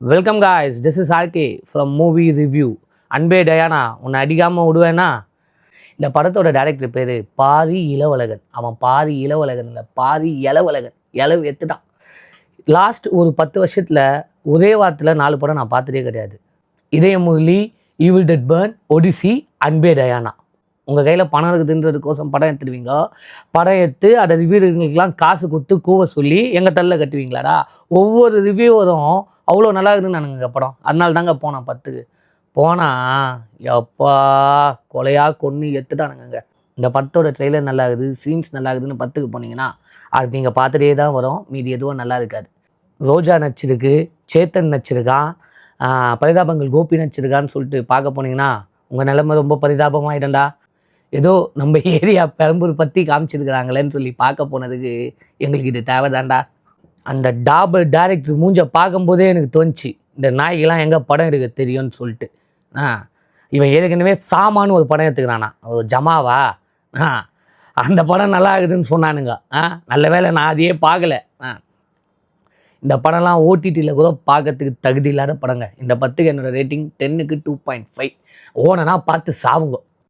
Welcome guys, this is RK from movie review. அன்பே Diana உன்னை அடிக்காமல் விடுவேன்னா. இந்த படத்தோட டைரக்டர் பேர் பாரி இளவழகன். அவன் பாரி இளவழகன் இல்லை, பாரி இளவழகன். இளவு எத்துட்டான். லாஸ்ட் ஒரு 10 வருஷத்தில் ஒரே வாரத்தில் 4 படம் நான் பார்த்துட்டே கிடையாது. Idhaya Murali, Evil Dead Burn, Odyssey, அன்பே டயானா. உங்கள் கையில் பணம் இருக்குதுன்றதுக்கோசம் படம் எடுத்துடுவீங்க. படம் எடுத்து அதை ரிவ்யூர்களுக்கெலாம் காசு கொடுத்து கூவ சொல்லி எங்கள் தள்ளில் கட்டுவீங்களாடா. ஒவ்வொரு ரிவ்யூவரும் அவ்வளோ நல்லா இருக்குதுன்னு நானுங்க படம். அதனால தாங்க போனேன் 10க்கு. போனால் எப்பா கொலையாக கொன்று எடுத்துட்டானுங்க. இந்த படத்தோட ட்ரெய்லர் நல்லா இருக்குது, சீன்ஸ் நல்லா இருக்குதுன்னு 10க்கு போனீங்கன்னா அது நீங்கள் பார்த்துட்டே தான் வரும். மீதி எதுவும் நல்லா இருக்காது. ரோஜா நடிச்சிருக்கு, சேத்தன் நடிச்சிருக்கான், பரிதாபங்கள் கோபி நடிச்சிருக்கான்னு சொல்லிட்டு பார்க்க போனீங்கன்னா உங்கள் நிலைமை ரொம்ப பரிதாபமாயிடண்டா. ஏதோ நம்ம ஏரியா பெரம்பூர் பற்றி காமிச்சிருக்கிறாங்களேன்னு சொல்லி பார்க்க போனதுக்கு எங்களுக்கு இது தேவைதாண்டா. அந்த டாபர் டைரக்டர் மூஞ்ச பார்க்கும்போதே எனக்கு தோணுச்சு, இந்த நாய்க்கெல்லாம் எங்கே படம் எடுக்க தெரியும்னு சொல்லிட்டு. இவன் ஏற்கனவே சாமான்னு ஒரு படம் எடுத்துக்கிறானா, ஒரு ஜமாவா. அந்த படம் நல்லா இருக்குதுன்னு சொன்னானுங்க. நல்ல வேலை நான் அதையே பார்க்கல. இந்த படம்லாம் ஓடிடியில் கூட பார்க்கறதுக்கு தகுதி இல்லாத படங்க. இந்த 10க்கு என்னோடய ரேட்டிங் 10க்கு 2.5. ஓனனா பார்த்து சாவுங்க.